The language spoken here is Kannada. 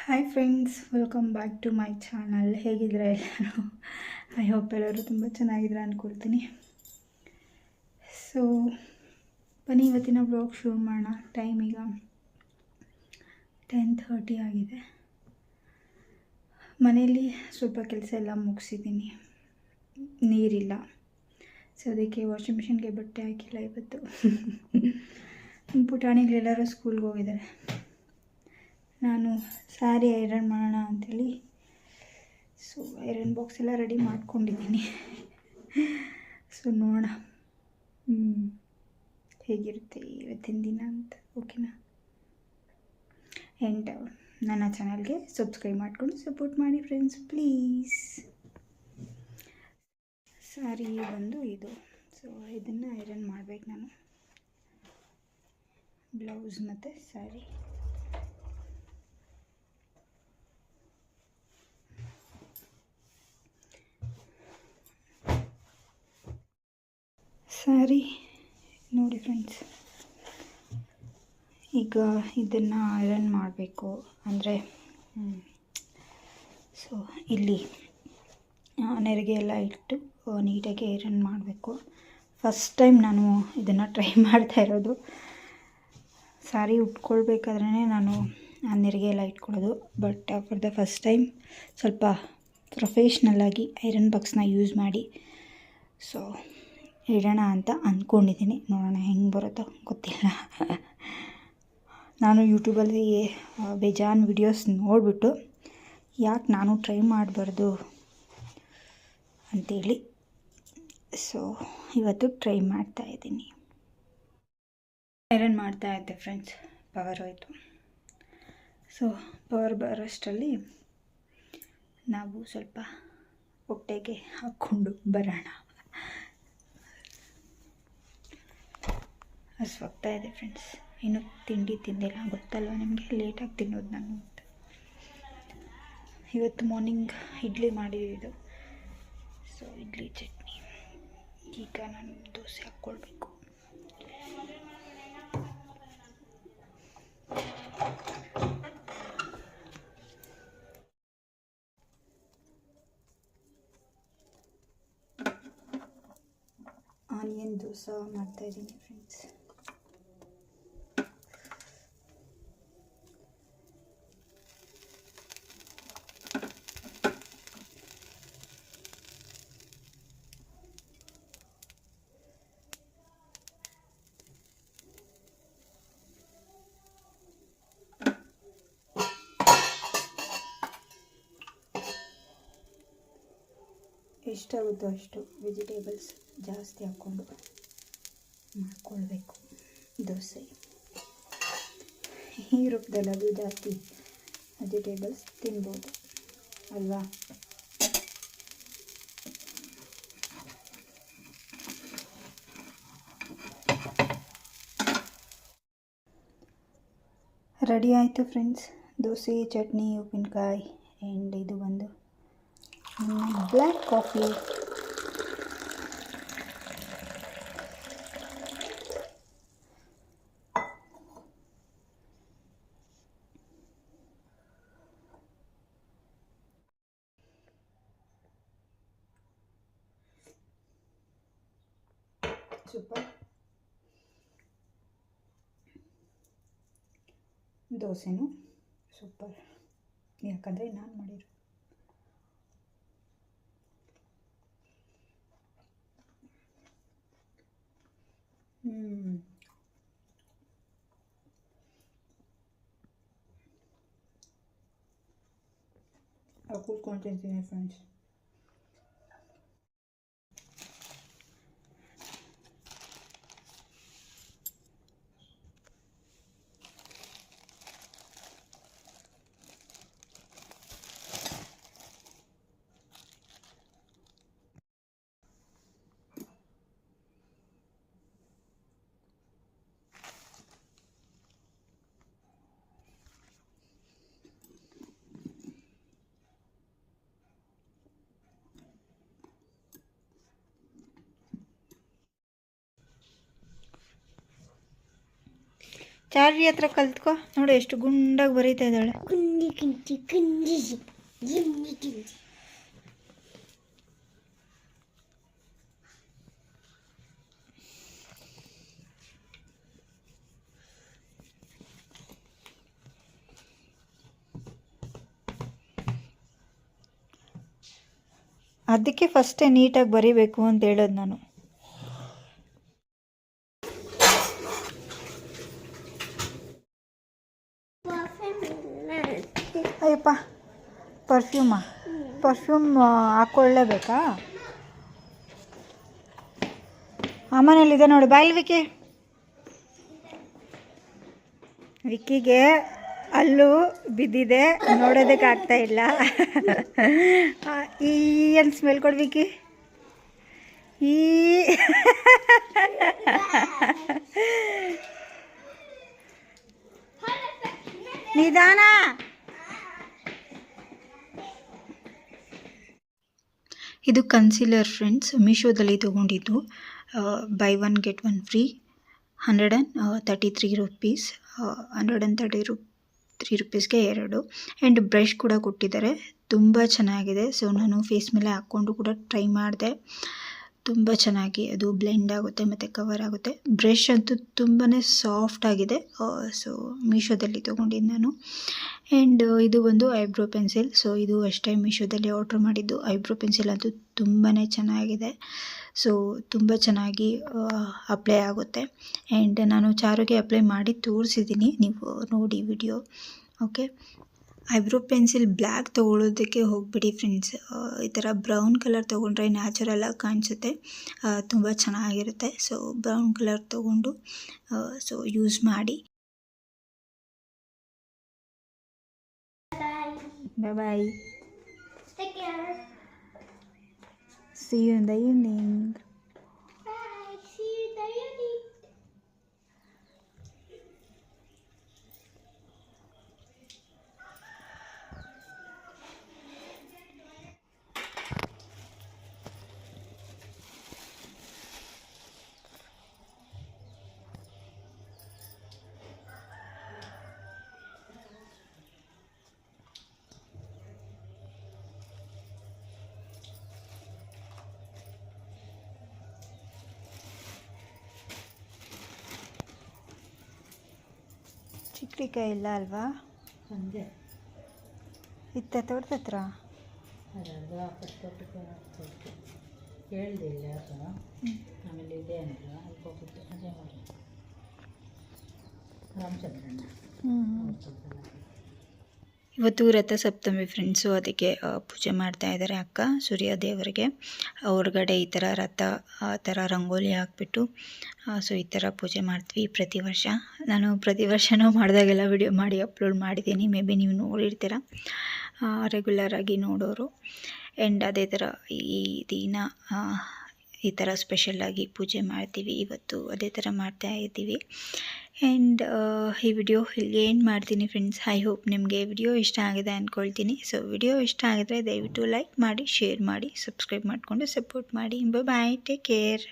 Hi friends, welcome back to my channel. ಹೇಗಿದ್ರೆ ಎಲ್ಲರೂ? ಐ ಹೋಪ್ ಎಲ್ಲರೂ ತುಂಬ ಚೆನ್ನಾಗಿದ್ರೆ ಅಂದ್ಕೊಳ್ತೀನಿ. ಸೊ ಬನ್ನಿ ಇವತ್ತಿನ ಬ್ಲಾಗ್ ಶುರು ಮಾಡೋಣ. ಟೈಮ್ ಈಗ 10:30 ಆಗಿದೆ. ಮನೆಯಲ್ಲಿ ಸ್ವಲ್ಪ ಕೆಲಸ ಎಲ್ಲ ಮುಗಿಸಿದ್ದೀನಿ. ನೀರಿಲ್ಲ, ಸೊ ಅದಕ್ಕೆ ವಾಷಿಂಗ್ ಮಿಷಿನ್ಗೆ ಬಟ್ಟೆ ಹಾಕಿಲ್ಲ ಇವತ್ತು. ಪುಟಾಣಿಗಳೆಲ್ಲರೂ ಸ್ಕೂಲ್ಗೆ ಹೋಗಿದ್ದಾರೆ. ನಾನು ಸ್ಯಾರಿ ಐರನ್ ಮಾಡೋಣ ಅಂಥೇಳಿ ಐರನ್ ಬಾಕ್ಸ್ ಎಲ್ಲ ರೆಡಿ ಮಾಡ್ಕೊಂಡಿದ್ದೀನಿ. ಸೊ ನೋಡೋಣ ಹೇಗಿರುತ್ತೆ ಇವತ್ತಿನ ದಿನ ಅಂತ. ಓಕೆನಾ? ಆ್ಯಂಡ್ ನನ್ನ ಚಾನಲ್ಗೆ ಸಬ್ಸ್ಕ್ರೈಬ್ ಮಾಡಿಕೊಂಡು ಸಪೋರ್ಟ್ ಮಾಡಿ ಫ್ರೆಂಡ್ಸ್, ಪ್ಲೀಸ್. ಸ್ಯಾರಿ ಬಂದು ಇದು. ಸೊ ಇದನ್ನು ಐರನ್ ಮಾಡಬೇಕು ನಾನು, ಬ್ಲೌಸ್ ಮತ್ತು ಸ್ಯಾರಿ. ಸ್ಯಾರಿ ನೋಡಿ ಫ್ರೆಂಡ್ಸ್, ಈಗ ಇದನ್ನು ಐರನ್ ಮಾಡಬೇಕು ಅಂದರೆ ಸೊ ಇಲ್ಲಿ ನೆರಿಗೆ ಎಲ್ಲ ಇಟ್ಟು ನೀಟಾಗಿ ಐರನ್ ಮಾಡಬೇಕು. ಫಸ್ಟ್ ಟೈಮ್ ನಾನು ಇದನ್ನು ಟ್ರೈ ಮಾಡ್ತಾ ಇರೋದು. ಸ್ಯಾರಿ ಉಟ್ಕೊಳ್ಬೇಕಾದ್ರೇ ನಾನು ನೆರಿಗೆ ಎಲ್ಲ ಇಟ್ಕೊಳ್ಳೋದು, but for the first time ಸ್ವಲ್ಪ ಪ್ರೊಫೆಷ್ನಲ್ಲಾಗಿ ಐರನ್ ಬಾಕ್ಸ್ನ ಯೂಸ್ ಮಾಡಿ ಸೊ ಇಡೋಣ ಅಂತ ಅಂದ್ಕೊಂಡಿದ್ದೀನಿ. ನೋಡೋಣ ಹೆಂಗೆ ಬರುತ್ತೋ ಗೊತ್ತಿಲ್ಲ. ನಾನು ಯೂಟ್ಯೂಬಲ್ಲಿ ಬೇಜಾನ್ ವಿಡಿಯೋಸ್ ನೋಡಿಬಿಟ್ಟು ಯಾಕೆ ನಾನು ಟ್ರೈ ಮಾಡಬಾರ್ದು ಅಂಥೇಳಿ ಸೊ ಇವತ್ತು ಟ್ರೈ ಮಾಡ್ತಾಯಿದ್ದೀನಿ. ಐರನ್ ಮಾಡ್ತಾಯಿದ್ದೆ ಫ್ರೆಂಡ್ಸ್, ಪವರ್ ಹೋಯಿತು. ಸೊ ಪವರ್ ಬರೋಷ್ಟರಲ್ಲಿ ನಾವು ಸ್ವಲ್ಪ ಹೊಟ್ಟೆಗೆ ಹಾಕ್ಕೊಂಡು ಬರೋಣ. ಹಸ್ವಾಗ್ತಾ ಇದೆ ಫ್ರೆಂಡ್ಸ್. ಇನ್ನೂ ತಿಂಡಿ ತಿಂದಿಲ್ಲ, ಗೊತ್ತಲ್ವ ನಿಮಗೆ, ಲೇಟಾಗಿ ತಿನ್ನೋದು ನಾನು. ಇವತ್ತು ಮಾರ್ನಿಂಗ್ ಇಡ್ಲಿ ಮಾಡಿದ್ದು, ಸೊ ಇಡ್ಲಿ ಚಟ್ನಿ. ಈಗ ನಾನು ದೋಸೆ ಹಾಕ್ಕೊಳ್ಬೇಕು. ಆನಿಯನ್ ದೋಸೆ ಮಾಡ್ತಾಯಿದ್ದೀನಿ ಫ್ರೆಂಡ್ಸ್. ಎಷ್ಟಾಗುತ್ತೋ ಅಷ್ಟು ವೆಜಿಟೇಬಲ್ಸ್ ಜಾಸ್ತಿ ಹಾಕ್ಕೊಂಡು ಮಾಡ್ಕೊಳ್ಬೇಕು ದೋಸೆ. ಈ ರೂಪದಲ್ಲಿ ಅದು ಜಾಸ್ತಿ ವೆಜಿಟೇಬಲ್ಸ್ ತಿನ್ಬೋದು ಅಲ್ವಾ? ರೆಡಿ ಆಯಿತು ಫ್ರೆಂಡ್ಸ್, ದೋಸೆ, ಚಟ್ನಿ, ಉಪ್ಪಿನಕಾಯಿ ಆ್ಯಂಡ್ ಇದು ಬಂದು ಬ್ಲ್ಯಾಕ್ ಕಾಫಿ. ಸೂಪರ್. ದೋಸೆನೂ ಸೂಪರ್, ಯಾಕಂದರೆ ನಾನು ಮಾಡಿರೋ ಕೂತ್ಕೊಂಡು ತಿಂತೀನಿ ಫ್ರೆಂಡ್ಸ್. ಚಾರ್ವಿ ಹತ್ರ ಕಲ್ತ್ಕೊ. ನೋಡಿ ಎಷ್ಟು ಗುಂಡಾಗಿ ಬರೀತಾ ಇದ್ದಾಳೆ. ಅದಕ್ಕೆ ಫಸ್ಟೇ ನೀಟಾಗಿ ಬರೀಬೇಕು ಅಂತ ಹೇಳೋದು ನಾನು. ಅಯ್ಯಪ್ಪ, ಪರ್ಫ್ಯೂಮ್ ಹಾಕ್ಕೊಳ್ಳೇಬೇಕಾ? ಅಮ್ಮನೇಲಿದೆ ನೋಡಿ. ಬಾಯಿಲ್ ವಿಕ್ಕಿಗೆ ಅಲ್ಲೂ ಬಿದ್ದಿದೆ, ನೋಡೋದಕ್ಕೆ ಆಗ್ತಾ ಇಲ್ಲ. ಈ ಏನು ಸ್ಮೆಲ್ ಕೊಡ್ವಿಕ್ಕಿ? ಈ ನಿಧಾನ. ಇದು ಕನ್ಸೀಲರ್ ಫ್ರೆಂಡ್ಸ್, ಮೀಶೋದಲ್ಲಿ ತೊಗೊಂಡಿದ್ದು. By 1 get 1 free. 133 rupees. 133 rupeesಗೆ 2. And brush ಕೂಡ ಕೊಟ್ಟಿದ್ದಾರೆ. ತುಂಬ ಚೆನ್ನಾಗಿದೆ. ಸೊ ನಾನು ಫೇಸ್ ಮೇಲೆ ಹಾಕ್ಕೊಂಡು ಕೂಡ ಟ್ರೈ ಮಾಡಿದೆ. ತುಂಬ ಚೆನ್ನಾಗಿ ಅದು ಬ್ಲೆಂಡ್ ಆಗುತ್ತೆ ಮತ್ತು ಕವರ್ ಆಗುತ್ತೆ. ಬ್ರಷ್ ಅಂತೂ ತುಂಬಾ ಸಾಫ್ಟ್ ಆಗಿದೆ. ಸೊ ಮೀಶೋದಲ್ಲಿ ತೊಗೊಂಡಿದ್ದು ನಾನು. ಆ್ಯಂಡ್ ಇದು ಒಂದು ಐಬ್ರೋ ಪೆನ್ಸಿಲ್. ಸೊ ಇದು ಅಷ್ಟೇ ಮೀಶೋದಲ್ಲಿ ಆರ್ಡ್ರ್ ಮಾಡಿದ್ದು. ಐಬ್ರೋ ಪೆನ್ಸಿಲ್ ಅಂತೂ ತುಂಬಾ ಚೆನ್ನಾಗಿದೆ. ಸೊ ತುಂಬ ಚೆನ್ನಾಗಿ ಅಪ್ಲೈ ಆಗುತ್ತೆ. ಆ್ಯಂಡ್ ನಾನು ಚಾರುಗೆ ಅಪ್ಲೈ ಮಾಡಿ ತೋರಿಸಿದ್ದೀನಿ, ನೀವು ನೋಡಿ video. Okay, eyebrow pencil black ತೊಗೊಳೋದಕ್ಕೆ ಹೋಗ್ಬಿಡಿ ಫ್ರೆಂಡ್ಸ್. ಈ ಥರ ಬ್ರೌನ್ ಕಲರ್ ತೊಗೊಂಡ್ರೆ ನ್ಯಾಚುರಲಾಗಿ ಕಾಣಿಸುತ್ತೆ, ತುಂಬ ಚೆನ್ನಾಗಿರುತ್ತೆ. ಸೊ ಬ್ರೌನ್ ಕಲರ್ ತೊಗೊಂಡು ಸೊ ಯೂಸ್ ಮಾಡಿ. ಬಾಯ್. Take care. See you in the evening. Bye. See you in the evening. ಚಿಕ್ಕಡಿಕಾಯಿ ಇಲ್ಲ ಅಲ್ವಾ? ಒಂದೇ ಇತ್ತ ತೋಟದತ್ರ ಅದರದ್ದು ವಾಪಸ್ ತೊಟ್ಟು ಕೇಳಿದಿಲ್ಲ ಅದು. ಆಮೇಲೆ ಇದೆ ಅಂದರು, ಅಲ್ಲಿ ಹೋಗಿತ್ತು. ಅದೇ ಮಾಡಿ ರಾಮಚಂದ್ರಣ್ಣ. ಇವತ್ತು ರಥಸಪ್ತಮಿ ಫ್ರೆಂಡ್ಸು, ಅದಕ್ಕೆ ಪೂಜೆ ಮಾಡ್ತಾ ಇದ್ದಾರೆ ಅಕ್ಕ ಸೂರ್ಯ ದೇವರಿಗೆ. ಹೊರಗಡೆ ಈ ಥರ ರಥ ಆ ಥರ ರಂಗೋಲಿ ಹಾಕ್ಬಿಟ್ಟು ಸೊ ಈ ಥರ ಪೂಜೆ ಮಾಡ್ತೀವಿ ಪ್ರತಿ ವರ್ಷ. ನಾನು ಪ್ರತಿ ವರ್ಷವೂ ಮಾಡಿದಾಗೆಲ್ಲ ವಿಡಿಯೋ ಮಾಡಿ ಅಪ್ಲೋಡ್ ಮಾಡಿದ್ದೀನಿ. ಮೇ ಬಿ ನೀವು ನೋಡಿರ್ತೀರ ರೆಗ್ಯುಲರಾಗಿ ನೋಡೋರು. ಆ್ಯಂಡ್ ಅದೇ ಥರ ಈ ದಿನ ಈ ಥರ ಸ್ಪೆಷಲ್ಲಾಗಿ ಪೂಜೆ ಮಾಡ್ತೀವಿ. ಇವತ್ತು ಅದೇ ಥರ ಮಾಡ್ತಾ ಇದ್ದೀವಿ. ಆ್ಯಂಡ್ ಈ ವಿಡಿಯೋ ಇಲ್ಲಿಗೆ ಏನು ಮಾಡ್ತೀನಿ ಫ್ರೆಂಡ್ಸ್. ಐ ಹೋಪ್ ನಿಮಗೆ ವಿಡಿಯೋ ಇಷ್ಟ ಆಗಿದೆ ಅಂದ್ಕೊಳ್ತೀನಿ. ಸೊ ವಿಡಿಯೋ ಇಷ್ಟ ಆಗಿದ್ರೆ ದಯವಿಟ್ಟು ಲೈಕ್ ಮಾಡಿ, ಶೇರ್ ಮಾಡಿ, ಸಬ್ಸ್ಕ್ರೈಬ್ ಮಾಡಿಕೊಂಡು ಸಪೋರ್ಟ್ ಮಾಡಿ. ಬಾಯ್, ಟೇಕ್ ಕೇರ್.